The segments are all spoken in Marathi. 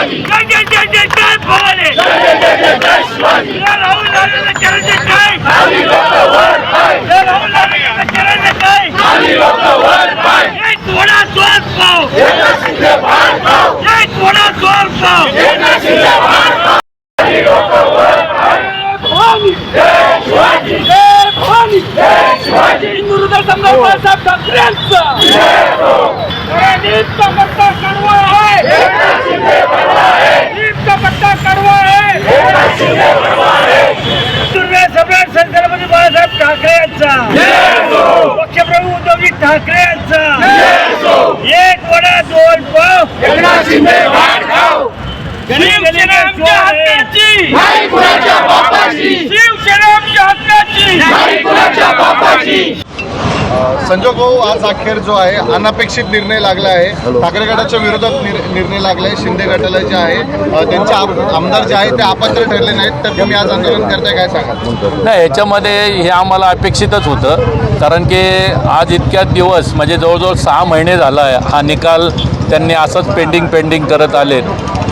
शिवाजी जय जय जय जय जय भवानी जय जय जय जय जय शिवाजी राहुल गांधी चरण जय खाली लोक वर पाय राहुल गांधी चरण जय खाली लोक वर पाय जय थोडा श्वास पाव एकनाथ शिंदे भार पाव जय थोडा श्वास पाव एकनाथ शिंदे भार पाव खाली लोक वर पाय भवानी जय शिवाजी जय भवानी जय शिवाजी हिंदू हृदय सम्राट बाळासाहेब ठाकरेंचा जय हो नीत का पत्ता कड़वा है एकनाथ शिंदे बड़वा है नीत का पत्ता कड़वा है एकनाथ शिंदे बड़वा है हिंदू सम्राट छत्रपती बाळासाहेब ठाकरे यांचा जय हो पक्षप्रमुख उद्धव ठाकरे यांचा जय हो एक वडा दोन पाव एकनाथ शिंदे भात खाऊ शिवसेना आमच्या हक्काची नाही कुणाच्या बापाची शिवसेना आमच्या हक्काची नाही कुणाच्या बापाची संजय भाऊ, आज अखेर जो आहे अनपेक्षित निर्णय लागला आहे ठाकरे गटाच्या विरोधात निर्णय लागलाय शिंदे गटाला जे आहे त्यांचे आमदार जे आहे ते अपात्र ठरले नाहीत तर तुम्ही आज आंदोलन करताय काय सांगाल? नाही, याच्यामध्ये हे आम्हाला अपेक्षितच होतं कारण की आज इतक्या दिवस म्हणजे जवळजवळ 6 महिने झाला आहे हा निकाल त्यांनी असंच पेंडिंग करत आले.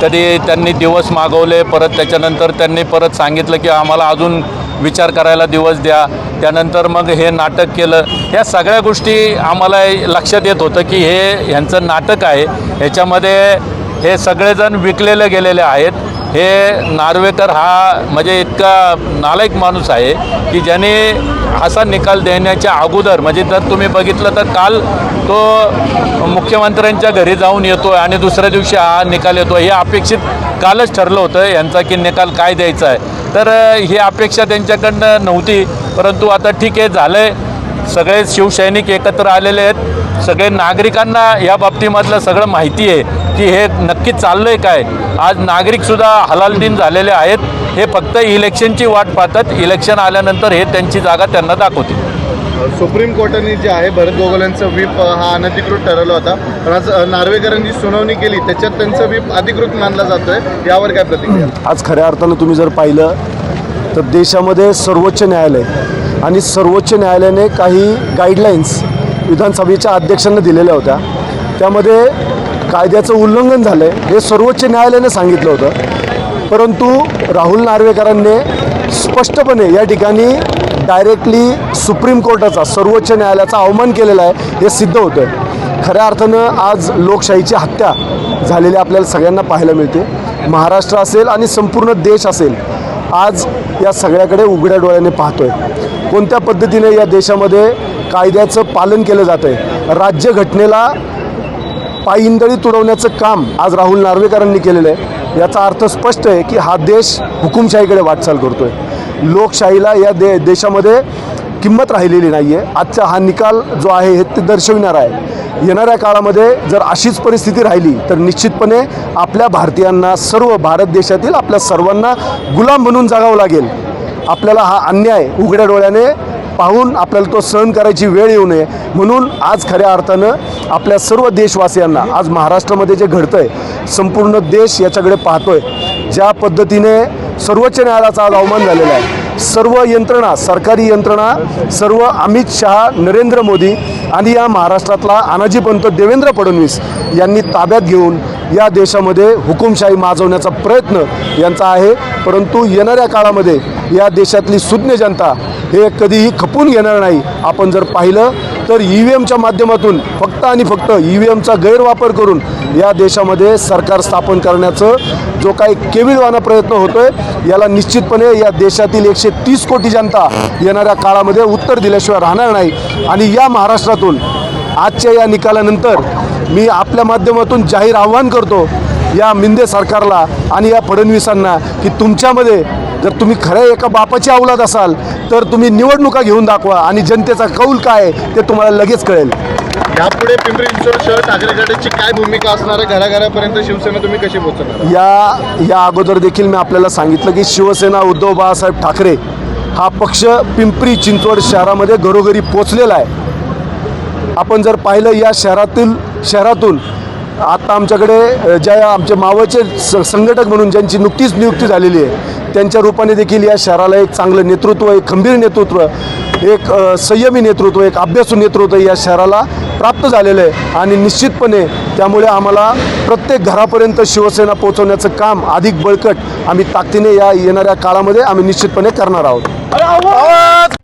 कधी त्यांनी दिवस मागवले, परत त्याच्यानंतर त्यांनी परत सांगितलं की आम्हाला अजून विचार करायला दिवस द्या. त्यानंतर मग हे नाटक केलं. ह्या सगळ्या गोष्टी आम्हाला लक्षात येत होतं की हे ह्यांचं नाटक आहे. ह्याच्यामध्ये हे सगळेजण विकलेले गेलेले आहेत. हे नार्वेकर हा म्हणजे इतका नालायक माणूस आहे की ज्याने असा निकाल देण्याच्या अगोदर म्हणजे जर तुम्ही बघितलं तर काल तो मुख्यमंत्र्यांच्या घरी जाऊन येतो आणि दुसऱ्या दिवशी हा निकाल येतो. हे अपेक्षित कालच ठरलं होतं यांचा की निकाल काय द्यायचा आहे. तर ही अपेक्षा त्यांच्याकडनं नव्हती. परंतु आता ठीक आहे, झालं आहे. सगळे शिवसैनिक एकत्र आलेले आहेत. सगळे नागरिकांना या बाबतीमधलं सगळं माहिती आहे की हे नक्की चाललं आहे काय. आज नागरिकसुद्धा हलालदिन झालेले आहेत. हे फक्त इलेक्शनची वाट पाहतात. इलेक्शन आल्यानंतर हे त्यांची जागा त्यांना दाखवतील. सुप्रीम कोर्टाने जे आहे भरत गोगोलेंचा व्हीप हा अनधिकृत ठरवला होता, पण आज नार्वेकरांनी सुनावणी केली त्याच्यात त्यांचा व्हीप अधिकृत मानला जातोय. यावर काय प्रतिक्रिया? आज खऱ्या अर्थानं तुम्ही जर पाहिलं तर देशामध्ये सर्वोच्च न्यायालय आणि सर्वोच्च न्यायालयाने काही गाईडलाईन्स विधानसभेच्या अध्यक्षांना दिलेल्या होत्या. त्यामध्ये कायद्याचं उल्लंघन झालं आहे हे सर्वोच्च न्यायालयाने सांगितलं होतं. परंतु राहुल नार्वेकरांनी स्पष्टपणे या ठिकाणी डायरेक्टली सुप्रीम कोर्टाचा सर्वोच्च न्यायालयाचा अवमान केलेला आहे हे सिद्ध होतं आहे. खऱ्या अर्थानं आज लोकशाहीची हत्या झालेली आपल्याला सगळ्यांना पाहायला मिळते. महाराष्ट्र असेल आणि संपूर्ण देश असेल आज या सगळ्याकडे उघड्या डोळ्याने पाहतोय. कोणत्या पद्धतीने या देशामध्ये कायद्याचं पालन केलं जातं आहे. राज्यघटनेला पायंदळी तुडवण्याचं काम आज राहुल नार्वेकरांनी केलेलं आहे. याचा अर्थ स्पष्ट आहे की हा देश हुकुमशाहीकडे वाटचाल करतोय. लोकशाहीला या देशामध्ये किंमत राहिलेली नाही आहे. आजचा हा निकाल जो आहे हे ते दर्शविणार आहे. येणाऱ्या काळामध्ये जर अशीच परिस्थिती राहिली तर निश्चितपणे आपल्या भारतीयांना सर्व भारत देशातील आपल्या सर्वांना गुलाम बनून जगावं लागेल. आपल्याला हा अन्याय उघड्या डोळ्याने पाहून आपल्याला तो सहन करायची वेळ येऊ नये म्हणून आज खऱ्या अर्थानं आपल्या सर्व देशवासियांना आज महाराष्ट्रामध्ये जे घडतं आहे संपूर्ण देश याच्याकडे पाहतोय. ज्या पद्धतीने सर्वोच्च न्यायालयाचा आज अवमान झालेला आहे. सर्व यंत्रणा सरकारी यंत्रणा सर्व अमित शहा नरेंद्र मोदी आणि या महाराष्ट्रातला अनाजीपंत देवेंद्र फडणवीस यांनी ताब्यात घेऊन या देशामध्ये हुकुमशाही माजवण्याचा प्रयत्न यांचा आहे. परंतु येणाऱ्या काळामध्ये या देशातली सुज्ञ जनता हे कधीही खपून घेणार नाही. आपण जर पाहिलं तर EVMच्या माध्यमातून फक्त आणि फक्त EVMचा गैरवापर करून या देशामध्ये सरकार स्थापन करण्याचं जो काही केविलवाना प्रयत्न होतोय याला निश्चितपणे या देशातील 130 कोटी जनता येणाऱ्या काळामध्ये उत्तर दिल्याशिवाय राहणार नाही. आणि या महाराष्ट्रातून आजच्या या निकालानंतर मी आपल्या माध्यमातून जाहीर आव्हान करतो या मिंदे सरकारला आणि या फडणवीसांना की तुमच्यामध्ये जर तुम्ही खऱ्या एका बापाची औलाद असाल तर तुम्ही निवडणुका घेऊन दाखवा आणि जनतेचा कौल काय ते तुम्हाला लगेच कळेल. यापुढे पिंपरी चिंचवड शहर ठाकरे गटाची काय भूमिका असणार आहे? घराघरापर्यंत शिवसेना तुम्ही कशी पोहोचणार? या अगोदर देखील मी आपल्याला सांगितलं की शिवसेना उद्धव बाळासाहेब ठाकरे हा पक्ष पिंपरी चिंचवड शहरामध्ये घरोघरी पोचलेला आहे. आपण जर पाहिलं या शहरातून आता आमच्याकडे ज्या आमचे मावळचे संघटक म्हणून ज्यांची नुकतीच नियुक्ती झालेली आहे त्यांच्या रूपाने देखील या शहराला एक चांगलं नेतृत्व, एक खंबीर नेतृत्व, एक संयमी नेतृत्व, एक अभ्यासू नेतृत्व या शहराला प्राप्त झालेलं आहे आणि निश्चितपणे त्यामुळे आम्हाला प्रत्येक घरापर्यंत शिवसेना पोहोचवण्याचं काम अधिक बळकट आम्ही ताकदीने या येणाऱ्या काळामध्ये आम्ही निश्चितपणे करणार आहोत.